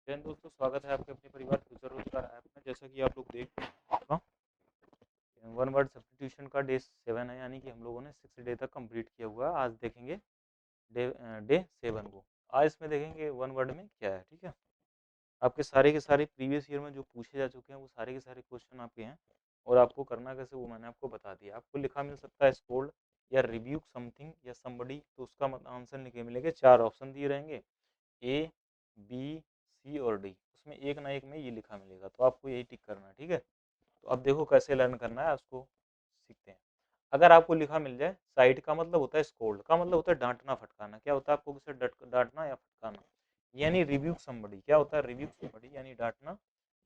जैन दोस्तों, स्वागत है आपके अपने परिवार फ्यूचर रोजगार ऐप में। जैसा कि आप लोग देख रहे हैं, वन वर्ड सब्स्टिट्यूशन का डे 7 है, यानी कि हम लोगों ने 6 डे तक कंप्लीट किया हुआ है। आज देखेंगे डे 7 को। आज इसमें देखेंगे वन वर्ड में क्या है। ठीक है, आपके सारे के सारे प्रीवियस ईयर में जो पूछे जा चुके हैं वो सारे के सारे क्वेश्चन आपके हैं, और आपको करना कैसे वो मैंने आपको बता दिया। आपको लिखा मिल सकता है स्कोल्ड या रिब्यूक समथिंग या समबडी, तो उसका आंसर लिखे मिलेंगे। 4 ऑप्शन दिए रहेंगे, ए, बी, सी और डी। उसमें एक ना एक में ये लिखा मिलेगा, तो आपको यही टिक करना है। ठीक है, तो अब देखो कैसे लर्न करना है, उसको सीखते हैं। अगर आपको लिखा मिल जाए, साइड का मतलब होता है स्कोल्ड, का मतलब होता है डांटना फटकारना। क्या होता है, आपको किसे डांटना या फटकारना। यानी रिव्यूक समबडी, क्या होता है रिव्यूक समबडी, यानी डांटना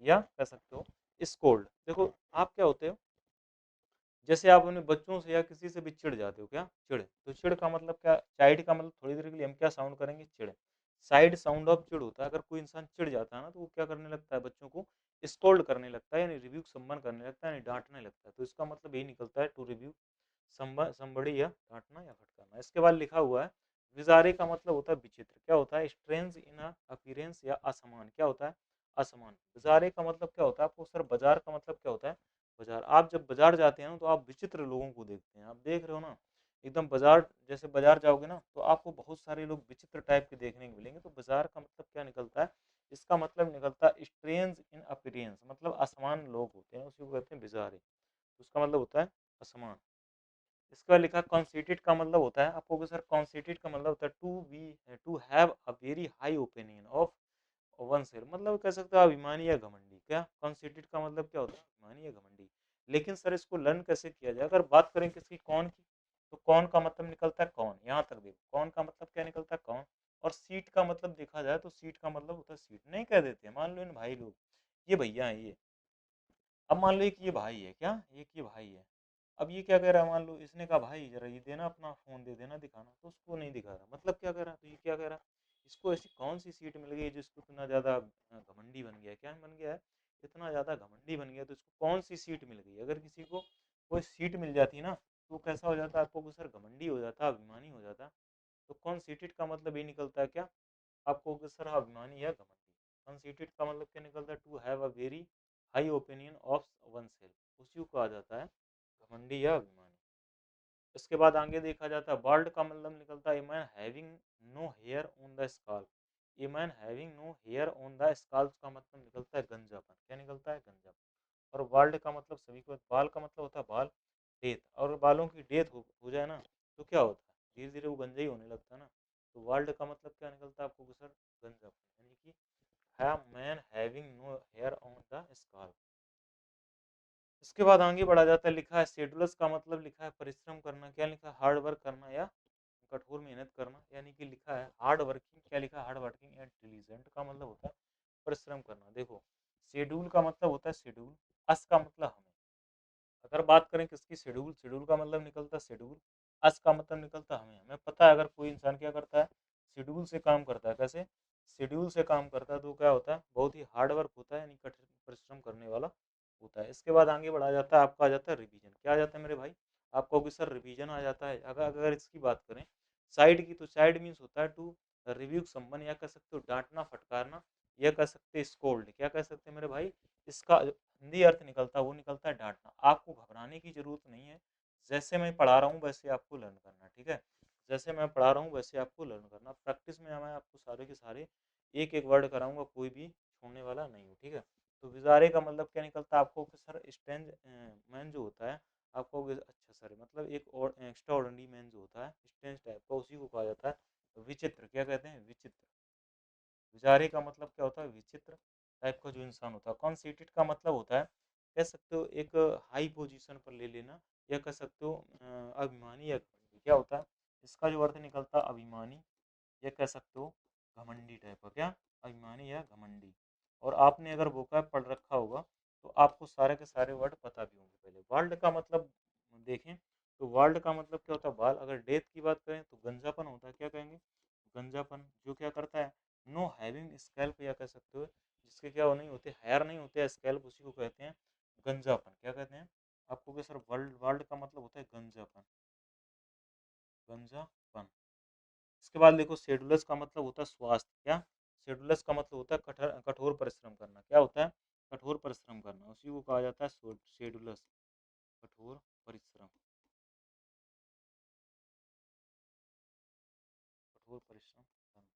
या कह सकते हो स्कोल्ड। देखो आप क्या होते हो, जैसे आप अपने बच्चों से या किसी से भी चिढ़ जाते हो। क्या चिढ़, तो चिढ़ का मतलब क्या, चाइड का मतलब थोड़ी देर के लिए हम क्या साउंड करेंगे, चिढ़। साइड साउंड ऑफ चिढ़ होता है। अगर कोई इंसान चिढ़ जाता है ना, तो वो क्या करने लगता है, बच्चों को स्कोल्ड करने लगता है, यानी रिव्यू संबन करने लगता है, यानी डांटने लगता है। तो इसका मतलब यही निकलता है, टू रिव्यू संबड़ी, या डांटना या फटकारना। इसके बाद लिखा हुआ है विजारे, का मतलब होता है विचित्र। क्या होता है, स्ट्रेंज इन अपीयरेंस या असमान। क्या होता है, असमान। विजारे का मतलब क्या होता है आपको सर, बाजार का मतलब क्या होता है, बाजार। आप जब बाजार जाते हैं ना, तो आप विचित्र लोगों को देखते हैं। आप देख रहे हो ना, एकदम बाजार, जैसे बाजार जाओगे ना, तो आपको बहुत सारे लोग विचित्र टाइप के देखने को मिलेंगे। तो बाजार का मतलब क्या निकलता है, इसका मतलब निकलता है स्ट्रेंज इन अपीयरेंस, मतलब असमान लोग होते हैं, उसी को कहते हैं बिजारे। उसका मतलब होता है असमान। इसके बाद लिखा कॉन्सीटेड, का मतलब होता है आपको सर, कॉन्सीटेड का मतलब होता है to have a very high opinion of oneself, मतलब कह सकते हो अभिमानी या घमंडी। क्या कॉन्सीटेड का मतलब क्या होता है, अभिमानी या घमंडी। लेकिन सर इसको लर्न कैसे किया जाए, अगर बात करें किसकी, कौन की, तो कौन का मतलब निकलता है कौन। यहाँ तक देखो, कौन का मतलब क्या निकलता है कौन। और सीट का मतलब देखा जाए, तो सीट का मतलब होता है सीट। नहीं कह देते हैं, मान लो इन भाई लोग, ये भैया है ये, अब मान लो एक ये भाई है, क्या एक ये भाई है। अब ये क्या कह रहा है, मान लो इसने कहा भाई जरा ये देना, अपना फोन दे देना दिखाना, तो उसको नहीं दिखा रहा। मतलब क्या कर रहा है, तो ये क्या कह रहा है, इसको ऐसी कौन सी सीट मिल गई जिसको इतना ज्यादा घमंडी बन गया। क्या बन गया है, इतना ज्यादा घमंडी बन गया, तो इसको कौन सी सीट मिल गई। अगर किसी को कोई सीट मिल जाती ना, तो कैसा हो जाता है, आपको सर घमंडी हो जाता, अभिमानी हो जाता। तो कौन सीटेड का मतलब ये निकलता है क्या, आपको सर अभिमानी या घमंडी। कंसीटेड का मतलब क्या निकलता है, to have a very high opinion of oneself, उसी को कहा जाता है घमंडी या अभिमानी। इसके बाद आगे देखा जाता है बाल्ड, का मतलब निकलता है a man having no hair on the skull. A man having no hair on the skull का मतलब निकलता है गंजापन। क्या निकलता है, गंजापन। और बाल्ड का मतलब सभी को, बाल का मतलब होता है बाल, डेथ। और बालों की डेथ हो जाए ना, तो क्या होता है, धीरे धीरे वो गंजा ही होने लगता है ना। तो वर्ल्ड का मतलब क्या निकलता है आपको सर, गंजापन, यानी कि है man having no hair on the skull. इसके बाद आगे बढ़ा जाता है, लिखा है शेड्यूलस, का मतलब लिखा है परिश्रम करना। क्या लिखा है, हार्ड वर्क करना या कठोर मेहनत करना। यानी कि लिखा है हार्ड वर्किंग। क्या लिखा है, हार्ड वर्किंग एंड डिलीजेंट, का मतलब होता है परिश्रम करना। देखो शेड्यूल का मतलब होता है शेड्यूल, अस का मतलब हमें। अगर बात करें किसकी, शेड्यूल, शेड्यूल का मतलब निकलता है शेड्यूल, अस का मतलब निकलता है हमें। हमें पता है अगर कोई इंसान क्या करता है, शेड्यूल से काम करता है। कैसे, शेड्यूल से काम करता है, तो क्या होता है, बहुत ही हार्ड वर्क होता है, यानी कठिन परिश्रम करने वाला होता है। इसके बाद आगे बढ़ा जाता है, आपका आ जाता है रिवीजन। क्या आ जाता है मेरे भाई, आपका होगी सर रिवीजन आ जाता है। अगर अगर इसकी बात करें साइड की, तो साइड मीन्स होता है टू रिव्यू संबंध, या कह सकते हो डांटना फटकारना, या कह सकते हैं स्कोल्ड। क्या कह सकते हैं मेरे भाई, इसका हिंदी अर्थ निकलता है वो निकलता है डांटना। आपको घबराने की जरूरत नहीं है, जैसे मैं पढ़ा रहा हूँ वैसे आपको लर्न करना। ठीक है, जैसे मैं पढ़ा रहा हूँ वैसे आपको लर्न करना। प्रैक्टिस में मैं आपको सारे के सारे एक एक वर्ड कराऊंगा, कोई भी छोड़ने वाला नहीं हूँ। ठीक है, तो विजारे का मतलब क्या निकलता है आपको कि सर स्ट्रेंज मैन जो होता है, आपको अच्छा सर मतलब एक और एक्स्ट्रा ऑर्डिनरी मैन जो होता है स्ट्रेंज टाइप का, उसी को कहा जाता है विचित्र। क्या कहते हैं, विचित्र। विचारे का मतलब क्या होता है, विचित्र टाइप का जो इंसान होता है। कॉन्सीटेड का मतलब होता है, कह सकते हो एक हाई पोजीशन पर ले लेना, या कह सकते हो अभिमानी या घमंडी। क्या होता है, इसका जो अर्थ निकलता है अभिमानी, या कह सकते हो घमंडी टाइप का। क्या, अभिमानी या घमंडी। और आपने अगर वोकैब पढ़ रखा होगा, तो आपको सारे के सारे वर्ड पता भी होंगे। पहले वर्ल्ड का मतलब देखें, तो वर्ल्ड का मतलब क्या होता है बाल। अगर डेथ की बात करें तो गंजापन होता है। क्या कहेंगे, गंजापन। जो क्या करता है, नो हैविंग स्कैल्प, या कह सकते हो जिसके क्या वो नहीं होते, हेयर नहीं होते स्कैल्प, उसी को कहते हैं गंजापन। क्या कहते हैं आपको कि सर, वर्ल्ड, वर्ल्ड का मतलब होता है गंजापन, गंजापन। इसके बाद देखो शेड्यूलस का मतलब होता है स्वास्थ्य। क्या, शेड्यूलस का मतलब होता है कठोर परिश्रम करना। क्या होता है? कठोर परिश्रम करना, उसी को कहा जाता है शेड्यूलस, कठोर परिश्रम, कठोर परिश्रम करना।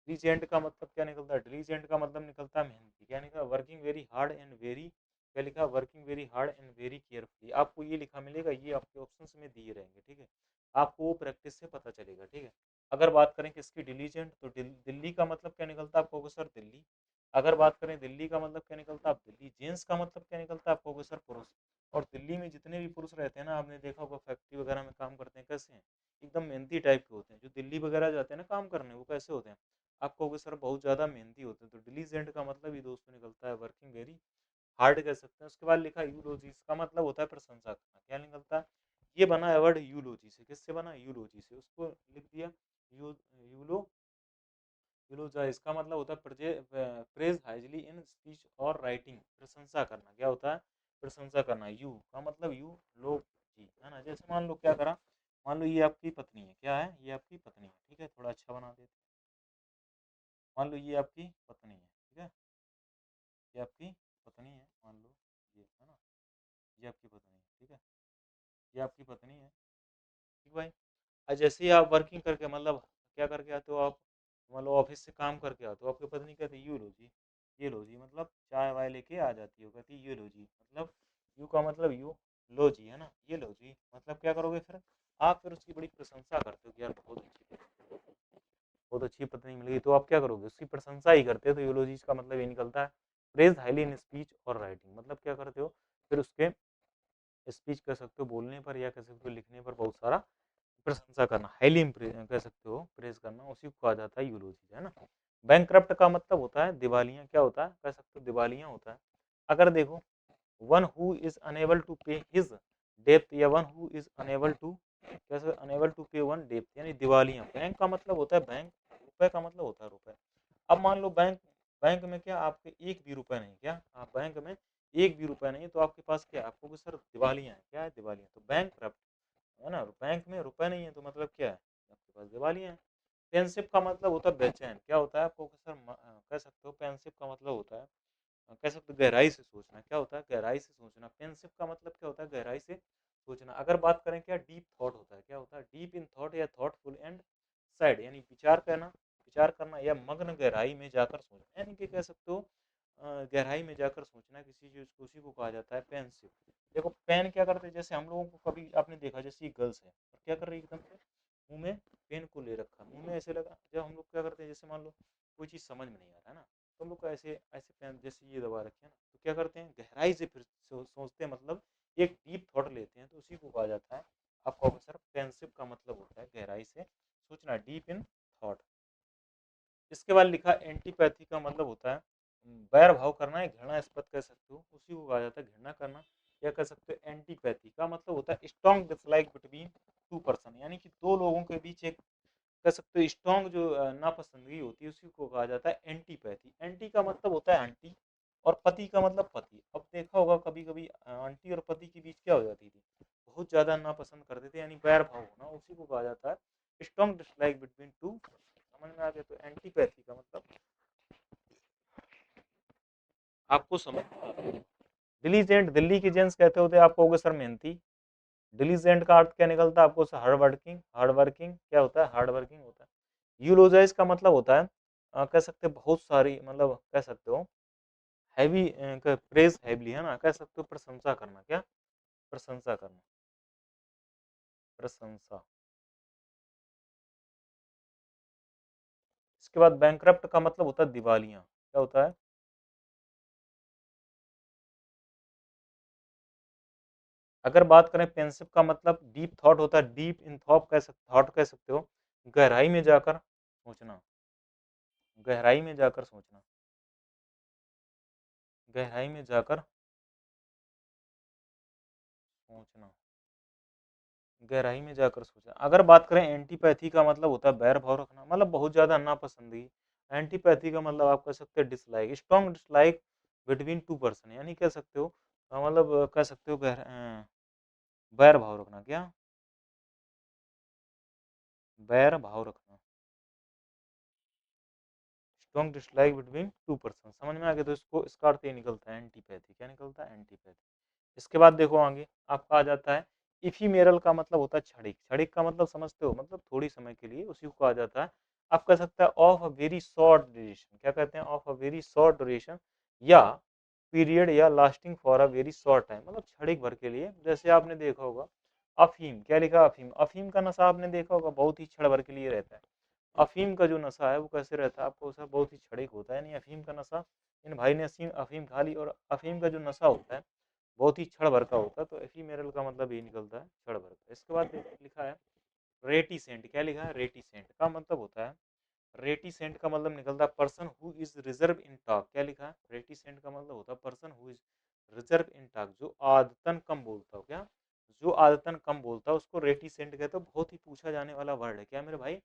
डिलीजेंट का मतलब क्या निकलता है? डिलीजेंट का मतलब निकलता है मेहनती। क्या निकला? Working very hard and very, क्या लिखा? Working very hard and very carefully. आपको ये लिखा मिलेगा, ये आपके ऑप्शंस में दिए रहेंगे, ठीक है। आपको वो प्रैक्टिस से पता चलेगा, ठीक है। अगर बात करें किसकी डिलीजेंट, तो दिल्ली का मतलब क्या निकलता है? आप कहोगे सर दिल्ली। अगर बात करें दिल्ली का मतलब क्या निकलता है? आप दिल्ली। जेंट्स का मतलब क्या निकलता है? आप कहोगे सर पुरुष। और दिल्ली में जितने भी पुरुष रहते हैं ना, आपने देखा होगा फैक्ट्री वगैरह में काम करते हैं, कैसे हैं? एकदम मेहनती टाइप के होते हैं। जो दिल्ली वगैरह जाते हैं ना काम करने, वो कैसे होते हैं? आप कहोगे सर बहुत ज़्यादा मेहनती होते हैं। तो डिलीजेंट का मतलब ही दोस्तों निकलता है वर्किंग वेरी हार्ड कह सकते हैं। उसके बाद लिखा यूलोजी, इसका मतलब होता है प्रशंसा करना। क्या निकलता है? ये बना है वर्ड यूलोजी से। किससे बना? यूलोजी से। उसको लिख दिया यूलो यूलोजा। इसका मतलब होता है प्रेज हाइजली इन स्पीच और राइटिंग, प्रशंसा करना। क्या होता है? प्रशंसा करना। यू का मतलब यू लोग जी, है ना। जैसे मान लो क्या करा, मान लो ये आपकी पत्नी है। क्या है? ये आपकी पत्नी है, ठीक है। थोड़ा अच्छा बना देते, मान लो ये आपकी पत्नी है, ठीक है। ये आपकी पत्नी है, मान लो, ये है ना, ये आपकी पत्नी है, ठीक है। ये आपकी पत्नी है, ठीक भाई। और जैसे ही आप वर्किंग करके मतलब क्या करके आते हो आप, मतलब ऑफिस से काम करके आते हो, आपकी पत्नी कहती है यू लो जी, ये लो जी, मतलब चाय वाय लेके आ जाती हो, कहती है ये लो जी, मतलब यू का मतलब यू लो जी, है ना, ये लो जी, मतलब क्या करोगे फिर? आप फिर उसकी बड़ी प्रशंसा करते हो कि यार बहुत अच्छी पत्नी मिल गई। तो आप क्या करोगे? उसकी प्रशंसा ही करते हो। तो यूलोजी का मतलब ये निकलता है प्रेज हाईली इन स्पीच और राइटिंग। मतलब क्या करते हो फिर उसके, स्पीच कह सकते हो बोलने पर, या कह सकते हो लिखने पर बहुत सारा प्रशंसा करना, हाईली कह सकते हो प्रेज करना, उसी को कहा जाता है यूलोजी, है ना। बैंकक्रप्ट का मतलब होता है दिवालिया। क्या होता है? कह सकते हो दिवालिया होता है। अगर देखो, one who is unable to pay his डेप्थ, या one who is unable to, कैसे अनेबल टू पे वन डेप्थ, यानी दिवालिया। बैंक का मतलब होता है बैंक, रुपए का मतलब होता है रुपए। अब मान लो बैंक, बैंक में क्या आपके एक भी रुपए नहीं, क्या आप बैंक में एक भी रुपए नहीं, तो आपके पास क्या, आपको सर दिवालिया है। क्या है? दिवालिया। तो बैंक करप्ट, है ना। बैंक में रुपए नहीं है तो मतलब क्या है? आपके पास दिवालिया है। पेनसिप का मतलब होता है बेचैन। क्या होता है? आपको सर कह सकते हो पेनसिप का मतलब होता है, कह सकते हो गहराई से सोचना। क्या होता है? गहराई से सोचना। पेनसिप का मतलब क्या होता है? गहराई से सोचना। अगर बात करें क्या डीप थॉट होता है, क्या होता है? डीप इन थॉट या थॉटफुल एंड सैड, यानी विचार करना, विचार करना या मग्न गहराई में जाकर सोचना, यानी कि कह सकते हो गहराई में जाकर सोचना किसी चीज को, उसी को कहा जाता है पेनसिप। देखो पेन क्या करते हैं, जैसे हम लोगों को कभी आपने देखा, जैसे ये गर्ल्स है और क्या कर रही है, एकदम से मुंह में पेन को ले रखा, मुंह में ऐसे लगा। जब हम लोग क्या करते हैं, जैसे मान लो कोई चीज़ समझ में नहीं आ रहा है ना, तो हम लोग को ऐसे ऐसे पेन जैसे ये दबा रखे हैं ना, तो क्या करते हैं गहराई से फिर सोचते हैं, मतलब एक डीप थॉट लेते हैं, तो उसी को कहा जाता है आपका ऑफिसर पेनसिप का मतलब होता है गहराई से सोचना, डीप इन थॉट। इसके बाद लिखा एंटीपैथी का मतलब होता है बैर भाव करना है, घृणास्पद कह सकते हो, उसी को कहा जाता है घृणा करना। या कह सकते हो एंटीपैथी का मतलब होता है strong dislike between two person, यानी कि दो लोगों के बीच एक, कह सकते हो स्ट्रॉन्ग जो नापसंदगी होती है, उसी को कहा जाता है एंटीपैथी। एंटी का मतलब होता है आंटी, और पति का मतलब पति। अब देखा होगा कभी कभी आंटी और पति के बीच क्या हो जाती थी, बहुत ज्यादा नापसंद करते थे, यानी बैर भाव होना, उसी को कहा जाता है स्ट्रॉन्ग डिसलाइक बिटवीन टू। समझ में आ गया? तो एंटीपैथी का मतलब आपको समझ। डिलीजेंट, दिल्ली के जेंट्स कहते होते, आप कहोगे सर मेहनती। डिलीजेंट का अर्थ क्या निकलता है आपको? Hard working. हार्ड वर्किंग क्या होता है? हार्ड वर्किंग होता है। यूलोजाइज का मतलब होता है कह सकते हैं बहुत सारी, मतलब कह सकते हो हैवी, प्रेज हैवली, है ना, कह सकते हो प्रशंसा करना। क्या? प्रशंसा करना, प्रशंसा। इसके बाद बैंकरप्ट का मतलब होता है दिवालिया। क्या होता है? अगर बात करें पेंसिव का मतलब डीप थॉट होता है, डीप इन थॉट कह सकते हो, गहराई में जाकर सोचना, गहराई में जाकर सोचना, गहराई में जाकर सोचना, गहराई में जाकर सोचना। अगर बात करें एंटीपैथी का मतलब होता है बैर भाव रखना, मतलब बहुत ज्यादा नापसंदगी। एंटीपैथी का मतलब आप कह सकते हैं dislike, strong dislike between two person, यानी कह सकते हो मतलब कह सकते हो बैर भाव रखना। क्या? बैर भाव रखना, strong dislike between two person, समझ में आ गया। तो इसको इसका अर्थ ये निकलता है एंटीपैथी। क्या निकलता है? एंटीपैथी। इसके बाद देखो आगे आपका आ जाता है इफीमेरल का मतलब होता है क्षणिक। क्षणिक का मतलब समझते हो, मतलब थोड़ी समय के लिए, उसी को कहा जाता है। आप कह सकते हैं of a very short duration. क्या कहते हैं? Of a very short duration, या पीरियड, या lasting for a very short time, मतलब क्षणिक भर के लिए। जैसे आपने देखा होगा अफीम, क्या लिखा? अफीम। अफीम का नशा आपने देखा होगा बहुत ही क्षण भर के लिए रहता है। अफीम का जो नशा है वो कैसे रहता है? आपको उसका बहुत ही क्षणिक होता है। नहीं, अफीम का नशा, इन भाई ने अफीम खा ली, और अफीम का जो नशा होता है बहुत ही क्षण भर का होता है। तो एफीमेरल का मतलब ये निकलता है क्षण भर का। इसके बाद लिखा है रेटिसेंट। क्या लिखा है? रेटिसेंट का मतलब होता है, रेटिसेंट का मतलब निकलता है person who is reserve in talk. क्या लिखा है? रेटिसेंट का मतलब होता है person who is reserve in talk, जो आदतन कम बोलता हो। क्या? जो आदतन कम बोलता है उसको रेटिसेंट कहते हो। बहुत ही पूछा जाने वाला वर्ड है। क्या मेरे भाई?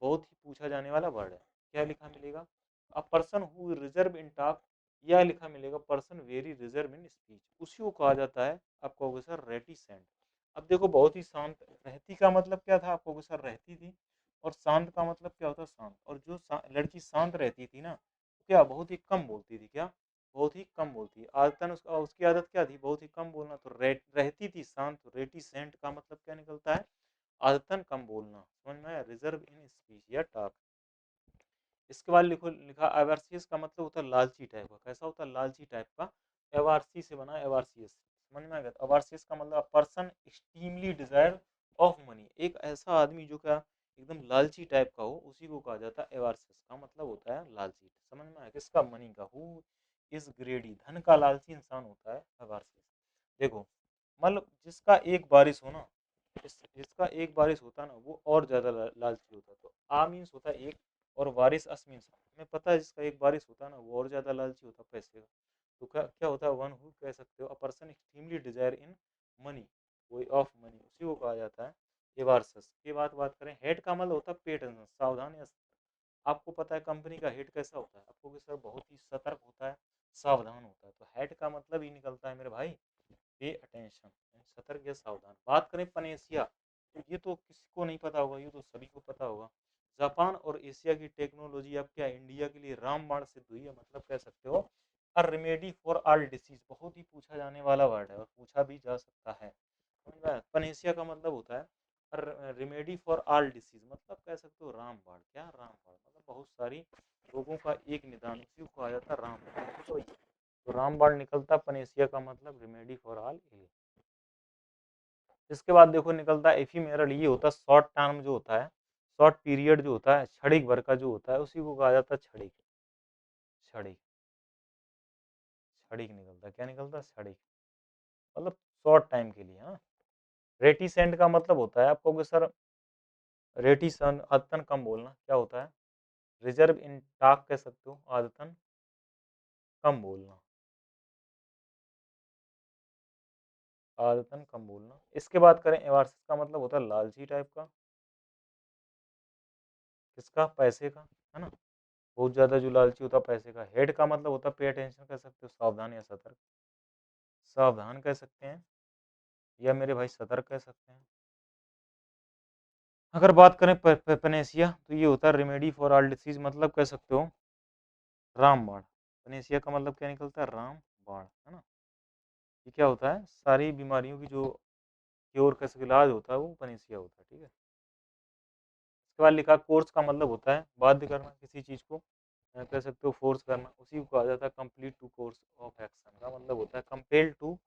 बहुत ही पूछा जाने वाला वर्ड है। क्या लिखा मिलेगा? A person who reserve in talk, या लिखा मिलेगा person very reserve in speech, उसी को कहा जाता है। आप कहोगे सर रेटिसेंट। अब देखो बहुत ही शांत, रहती का मतलब क्या था? आप कहोगे सर रहती थी। और शांत का मतलब क्या होता है? शांत। और जो लड़की शांत रहती थी ना, क्या बहुत ही कम बोलती थी। क्या? बहुत ही कम बोलती है। आदतन उसकी आदत क्या थी? बहुत ही कम बोलना। तो रहती थी शांत। रेटिसेंट का मतलब क्या निकलता है? आदतन कम बोलना। समझ में आया? रिजर्व इन स्पीच या टॉक। इसके बाद लिखो, लिखा एवर्सियस का मतलब होता है लालची टाइप का। कैसा होता है? लालची टाइप का। एवारसी से बना एवारसियस। समझ में आ गया? एवारसियस का मतलब person extremely desire of money, एक ऐसा आदमी जो क्या एकदम लालची टाइप का हो, उसी को कहा जाता है एवारसियस। का मतलब होता है लालची। समझ में आया? किसका? मनी का। हु इज ग्रेडी, धन का लालची इंसान होता है एवारसियस। देखो, मतलब जिसका एक बारिश हो ना, जिसका एक बारिश होता है ना, वो और ज्यादा लालची होता है। तो आ मीन्स होता है एक, और वारिस असमीन हमें पता है, जिसका एक बारिश होता है ना वो और ज्यादा लालची होता है पैसे का। तो क्या क्या होता है? वन हु कह सकते हो, a person extremely desiring money, way of money, उसी को कहा जाता है एवारसस। के बात करें हेड का मतलब होता है पेट, सावधान या आपको पता है कंपनी का हेड कैसा होता है? आपको कि सर बहुत ही सतर्क होता है, सावधान होता है। तो हेड का मतलब ही निकलता है मेरे भाई पे अटेंशन, सतर्क या सावधान। बात करें पनेशिया, तो ये तो किसी को नहीं पता होगा, ये तो सभी को पता होगा। जापान और एशिया की टेक्नोलॉजी अब क्या इंडिया के लिए रामबाण सिद्ध हुई है। मतलब कह सकते हो a remedy for all disease, बहुत ही पूछा जाने वाला वर्ड है और पूछा भी जा सकता है। समझ में आया? पनेशिया का मतलब होता है रेमेडी फॉर ऑल डिसीज, मतलब कह सकते हो रामबाण। क्या? रामबाण मतलब बहुत सारी रोगों का एक निदान, उसी को कहा जाता है रामबाण। तो रामबाण निकलता पनेशिया का मतलब रेमेडी फॉर ऑल इल। इसके बाद देखो निकलता है एफीमेरल। ये होता है शॉर्ट टर्म जो होता है, शॉर्ट पीरियड जो होता है, क्षणिक भर का जो होता है, उसी को कहा जाता है क्षणिक। क्षणिक, क्षणिक निकलता है। क्या निकलता है? क्षणिक, मतलब शॉर्ट टाइम के लिए। हाँ। रेटिसेंट का मतलब होता है, आप कहोगे सर रेटिसन आदतन कम बोलना, क्या होता है? रिजर्व इन टॉक कह सकते हो, आदतन कम बोलना, आदतन कम बोलना। इसके बाद करें एवार्सिस का मतलब होता है लालची टाइप का। किसका? पैसे का, है ना? बहुत ज्यादा जो लालची होता है पैसे का। हेड का मतलब होता है पे अटेंशन कह सकते हो, सावधान या सतर्क। सावधान कह सकते हैं, या मेरे भाई सतर्क कह सकते हैं। अगर बात करें पनेसिया, तो ये होता है रेमेडी फॉर ऑल डिसीज, मतलब कह सकते हो रामबाण। पनेसिया का मतलब क्या निकलता है? रामबाण, है ना? ये क्या होता है? सारी बीमारियों की जो क्योर का इलाज होता है वो पनेसिया होता है। ठीक है। इसके बाद लिखा कोर्स का मतलब होता है बाध्य करना किसी चीज को, कह सकते हो फोर्स करना, उसी को कहा जाता है complete to course of action. का मतलब होता है compel to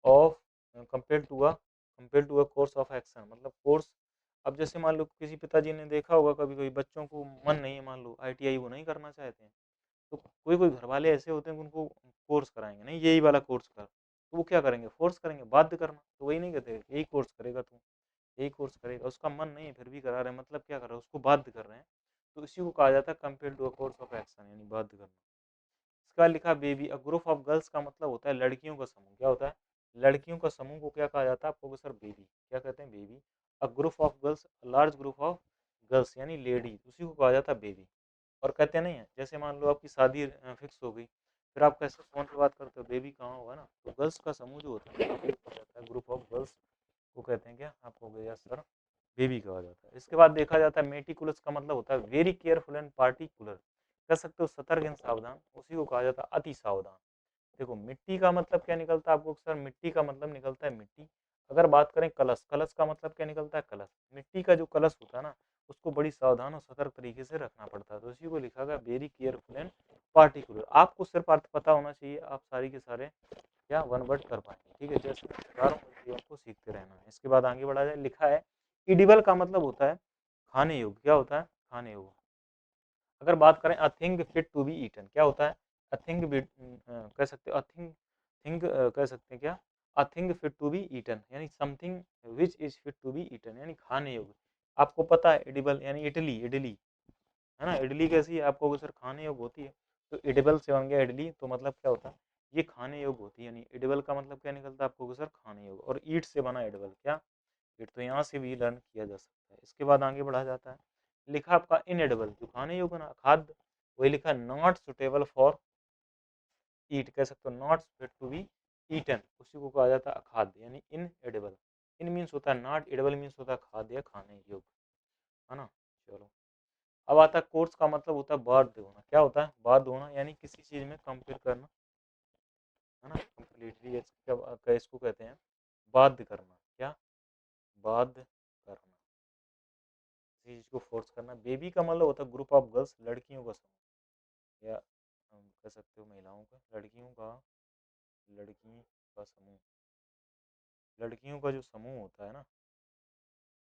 of, compel to a, compel to a course of action, मतलब कोर्स। अब जैसे मान लो किसी पिताजी ने देखा होगा कभी कभी बच्चों को मन नहीं है, मान लो आईटीआई वो नहीं करना चाहते हैं, तो कोई कोई घर वाले ऐसे होते हैं कि उनको कोर्स कराएंगे, नहीं यही वाला कोर्स कर, तो वो क्या करेंगे? फोर्स करेंगे, बाध्य करना। तो वही नहीं कहते यही कोर्स करेगा तू, यही कोर्स करेगा, उसका मन नहीं है फिर भी करा रहे हैं, मतलब क्या कर रहे हैं? उसको बाध्य कर रहे हैं। तो इसी को कहा जाता है compel to a course of action, यानी बाध्य करना। इसका लिखा baby, a group of girls का मतलब होता है लड़कियों का समूह। क्या होता है? लड़कियों का समूह को क्या कहा जाता है? आपको सर बेबी, क्या कहते हैं? Baby. A group of girls, large group of girls यानी लेडीज, उसी को कहा जाता है बेबी। और कहते नहीं है, जैसे मान लो आपकी शादी फिक्स हो गई, फिर आप कैसे फोन पे बात करते हो? बेबी कहाँ होगा ना। तो गर्ल्स का समूह जो होता है ग्रुप ऑफ गर्ल्स को कहते हैं क्या? आपको गया सर बेबी कहा जाता है। इसके बाद देखा जाता है मेटिकुलस का मतलब होता है वेरी केयरफुल एंड पार्टिकुलर, कह सकते हो सतर्क एंड सावधान, उसी को कहा जाता है अति सावधान। देखो मिट्टी का मतलब क्या निकलता है आपको सर, मिट्टी का मतलब निकलता है मिट्टी। अगर बात करें कलश, कलश का मतलब क्या निकलता है कलश, मिट्टी का जो कलश होता है ना उसको बड़ी सावधान और सतर्क तरीके से रखना पड़ता है, तो उसी को लिखा गया वेरी केयरफुल एंड पार्टिकुलर। आपको सिर्फ अर्थ पता होना चाहिए, आप सारी के सारे क्या वन वर्ड कर पाएंगे, ठीक है। जैसे आपको सीखते रहना है। इसके बाद आगे बढ़ा जाए, लिखा है इडिबल का मतलब होता है खाने योग्य, क्या होता है खाने योग्य। अगर बात करें a thing fit to be eaten, क्या होता है अ थिंग, कह सकते हो अ थिंग, थिंग कह सकते हैं क्या, a thing fit to be eaten यानी something which is fit to be eaten यानी खाने योग्य। आपको पता है एडिबल यानी इडली, इडली है ना, इडली कैसी है आपको अगर सर खाने योग्य होती है, तो एडिबल से बन गया इडली, तो मतलब क्या होता है ये खाने योग्य होती है, यानी एडिबल का मतलब क्या निकलता है आपको सर खाने योग्य, और ईट से बना एडिबल, क्या ईट, तो यहाँ से भी लर्न किया जा सकता है। इसके बाद आगे बढ़ा जाता है, लिखा आपका इनएडिबल जो खाने योग्य ना खाद्य, वही लिखा नॉट सुटेबल फॉर ईट, कह सकते हो not fit to be eaten, उसी को कहा जाता है अखाद्य यानी इन एडिबल। इन मीन्स होता है नॉट, एडिबल मीन्स होता है खाद्य या खाने योग्य, है ना। चलो अब आता है कोर्स का मतलब होता है बाध्य होना, क्या होता है बाध्य होना यानी किसी चीज में कंपेयर करना, है ना, कम्प्लीटली इसको कहते हैं बाध्य करना, क्या बाध्य करना, किसी चीज को फोर्स करना। बेबी का मतलब होता है ग्रुप ऑफ गर्ल्स, लड़कियों का समूह, या हम कह सकते हो महिलाओं का, लड़कियों का, लड़की का समूह, लड़कियों का जो समूह होता है ना,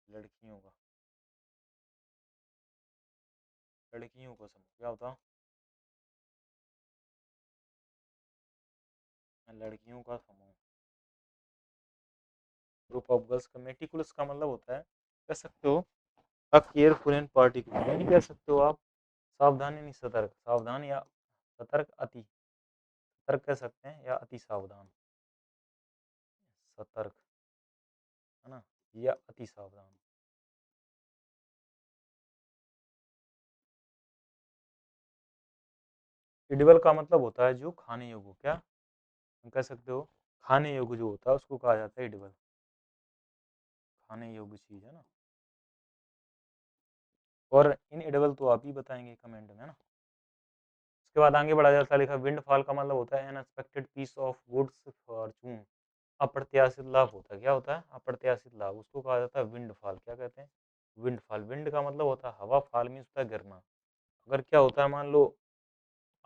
लड़कियों का, लड़कियों का समूह क्या होता है, लड़कियों का समूह, ग्रुप ऑफ गर्ल्स का। मेटिकुलस का मतलब होता है, कह सकते हो अ केयरफुल एंड पार्टिकुलर, यानी कह सकते हो आप सावधान यानी सतर्क, सावधान या सतर्क, अति सतर्क कह सकते हैं, या अति सावधान, सतर्क है ना, या अति सावधान। एडिबल का मतलब होता है जो खाने योग्य हो, क्या हम कह सकते हो खाने योग्य जो होता है उसको कहा जाता है एडिबल, खाने योग्य चीज है ना। और इन एडिबल तो आप ही बताएंगे कमेंट में, है ना। उसके बाद आगे बढ़ा जाता है, लिखा विंड फॉल का मतलब होता है unexpected piece of goods fortune, अप्रत्याशित लाभ होता है, क्या होता है अप्रत्याशित लाभ, उसको कहा जाता है विंड फॉल, क्या कहते हैं विंड फॉल। विंड का मतलब होता है हवा, फॉल मीन्स होता है गिरना। अगर क्या होता है मान लो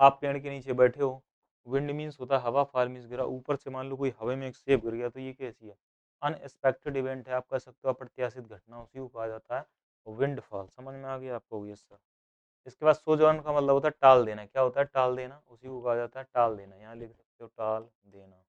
आप पेड़ के नीचे बैठे हो, विंड मीन्स होता है हवा, फॉल मीन्स गिरा, ऊपर से मान लो कोई हवा में एक सेब गिर गया, तो ये कैसी है अनएक्सपेक्टेड इवेंट है, आप कह सकते हो अप्रत्याशित घटना, उसी को कहा जाता है विंड फॉल। समझ में आ गया आपको ये सर। इसके बाद सोजॉर्न का मतलब होता है टाल देना, क्या होता है टाल देना, उसी को कहा जाता है टाल देना, यहाँ लिख सकते हो टाल देना,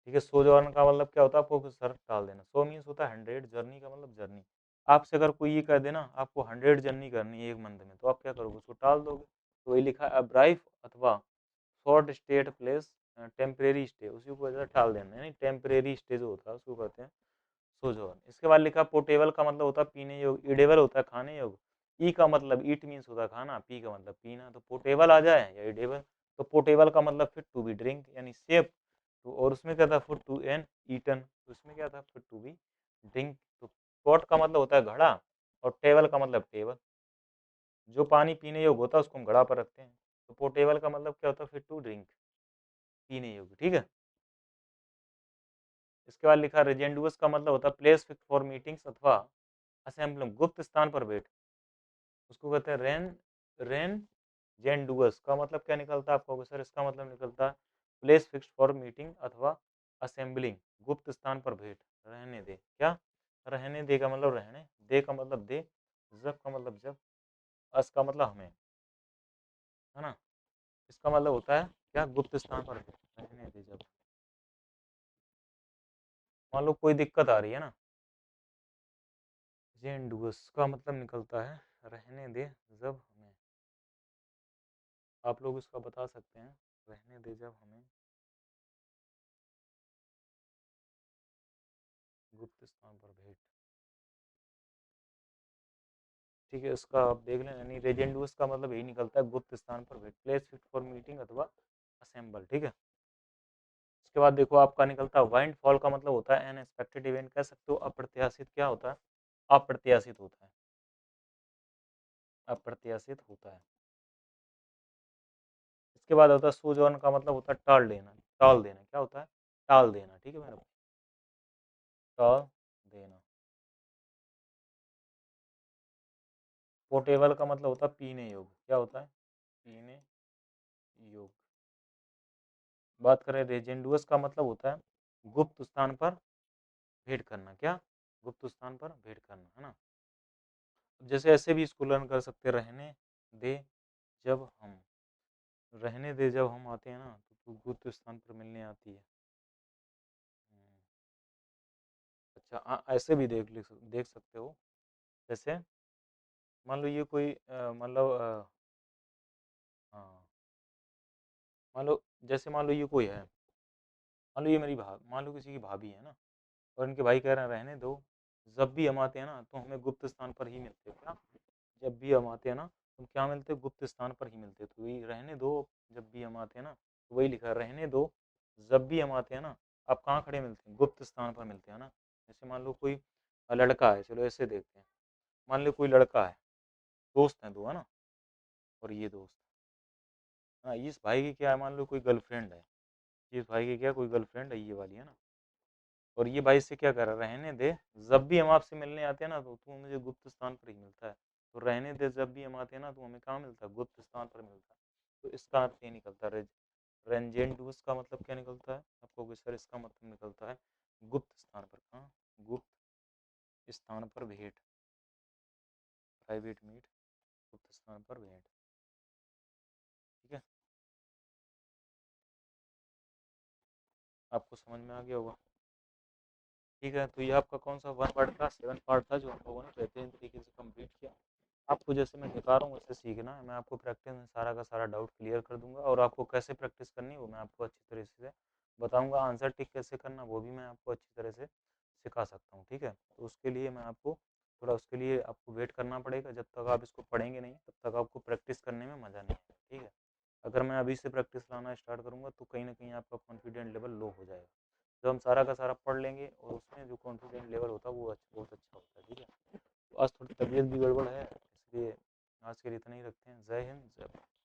ठीक है। सोजॉर्न का मतलब क्या होता है आपको सर टाल देना। सो मीन्स होता है 100, जर्नी का मतलब जर्नी, आपसे अगर कोई ये कह देना आपको 100 जर्नी करनी है एक मंथ में, तो आप क्या करोगे उसको टाल दोगे, तो वही लिखा है ब्राइफ अथवा short state place temporary stay, उसी को कहते हैं टाल देना, यानी टेम्परेरी स्टे जो होता है उसको कहते हैं सोजोन। इसके बाद लिखा पोर्टेबल का मतलब होता है पीने योग्य, इडेबल होता है खाने योग्य, ई का मतलब ईट मीन्स होता है खाना, पी का मतलब पीना, तो पोर्टेबल आ जाए या इडेबल, तो पोर्टेबल का मतलब फिट टू बी ड्रिंक यानी सेफ, तो और उसमें क्या था फुट टू एन ईटन, तो उसमें क्या था फिट टू बी ड्रिंक। तो पॉट का मतलब होता है घड़ा, और टेबल का मतलब टेबल, जो पानी पीने योग्य होता है उसको हम घड़ा पर रखते हैं, तो पोर्टेबल का मतलब क्या होता है फिट टू ड्रिंक, पीने योग्य, ठीक है। इसके बाद लिखा रेजेंडुअस का मतलब होता है प्लेस फिक्स फॉर मीटिंग्स अथवा असेंबली, गुप्त स्थान पर बैठ, उसको कहते हैं रेन जेंडुअस का मतलब क्या निकलता है आपको सर, इसका मतलब निकलता है प्लेस फिक्स फॉर मीटिंग अथवा असेंबलिंग, गुप्त स्थान पर भेंट, रहने दे, क्या रहने दे का मतलब रहने, दे का मतलब दे, जब का मतलब जब, अस का मतलब हमें, है ना। इसका मतलब होता है क्या गुप्त स्थान पर भेंट, रहने दे जब, मान लो कोई दिक्कत आ रही है ना, जेंडुअस का मतलब निकलता है रहने दे जब हमें, आप लोग इसका बता सकते हैं, रहने दे जब हमें गुप्त स्थान पर भेंट, ठीक है। इसका आप देख लें, यानी रेजेंडुअस का मतलब यही निकलता है गुप्त स्थान पर भेंट, प्लेस फिट फॉर मीटिंग अथवा असेंबल, ठीक है। उसके बाद देखो आपका निकलता है वाइंड फॉल का मतलब होता है अनएक्सपेक्टेड इवेंट, कह सकते हो अप्रत्याशित क्या होता है, अप्रत्याशित होता है, अप्रत्याशित होता है। इसके बाद होता है सोजोर्न का मतलब होता है टाल देना, टाल देना क्या होता है, टाल देना, ठीक है मेरे, टाल देना। पोर्टेबल का मतलब होता है पीने योग्य, क्या होता है, पीने योग्य। बात करें रेजेंडुअस का मतलब होता है गुप्त स्थान पर भेंट करना, क्या, गुप्त स्थान पर भेंट करना, है ना। जैसे ऐसे भी इसको लर्न कर सकते हैं, रहने दे जब हम, रहने दे जब हम आते हैं ना तो तू गुप्त स्थान पर मिलने आती है। अच्छा ऐसे भी देख सकते हो, जैसे मान लो ये कोई मतलब हाँ, मान लो जैसे मान लो ये कोई है, मान लो ये मेरी मान लो किसी की भाभी है ना, और इनके भाई कह रहे हैं रहने दो, जब भी हम आते हैं ना तो हमें गुप्त स्थान पर ही मिलते हैं, क्या, जब भी हम आते हैं ना तो क्या मिलते हैं, गुप्त स्थान पर ही मिलते हैं। तो वही रहने दो जब भी हम आते हैं ना, तो वही लिखा है रहने दो जब भी हम आते हैं ना, आप कहाँ खड़े मिलते हैं, गुप्त स्थान पर मिलते हैं ना। जैसे मान लो कोई लड़का है, चलो ऐसे देखते हैं, मान लो कोई लड़का है, दोस्त हैं दो, है ना, और ये दोस्त, हाँ इस भाई की क्या है, मान लो कोई गर्लफ्रेंड है, इस भाई की क्या कोई गर्लफ्रेंड है ये वाली, है ना, और ये भाई से क्या कर रहा है, रहने दे जब भी हम आपसे मिलने आते हैं ना तो तू मुझे गुप्त स्थान पर ही मिलता है। तो रहने दे जब भी हम आते हैं ना तो हमें कहाँ मिलता है, गुप्त स्थान पर मिलता है। तो इसका अर्थ ये निकलता है, रेंजेंडूस का मतलब क्या निकलता है आपको, सर इसका मतलब निकलता है गुप्त स्थान पर, कहाँ, गुप्त स्थान पर भेंट, प्राइवेट मीट, गुप्त स्थान पर भेंट, ठीक है, आपको समझ में आ गया होगा। ठीक है, तो ये आपका कौन सा वन वर्ड का 7 पार्ट था जो हम लोगों ने बेहतरीन तरीके से कंप्लीट किया। आपको जैसे मैं दिखा रहा हूँ वैसे सीखना है, मैं आपको प्रैक्टिस में सारा का सारा डाउट क्लियर कर दूंगा, और आपको कैसे प्रैक्टिस करनी है वो मैं आपको अच्छी तरह से बताऊंगा, आंसर टिक कैसे करना वो भी मैं आपको अच्छी तरह से सिखा सकता हूँ, ठीक है। तो उसके लिए मैं आपको थोड़ा, उसके लिए आपको वेट करना पड़ेगा, जब तक आप इसको पढ़ेंगे नहीं तब तक आपको प्रैक्टिस करने में मज़ा नहीं आएगा, ठीक है। अगर मैं अभी से प्रैक्टिस लाना स्टार्ट करूँगा तो कहीं ना कहीं आपका कॉन्फिडेंट लेवल लो हो जाएगा। जब हम सारा का सारा पढ़ लेंगे और उसमें जो कॉन्फिडेंट लेवल होता है वो बहुत अच्छा होता है, ठीक है। तो आज थोड़ी तबीयत भी गड़बड़ है, इसलिए आज के लिए इतना ही रखते हैं। जय हिंद, जय भारत।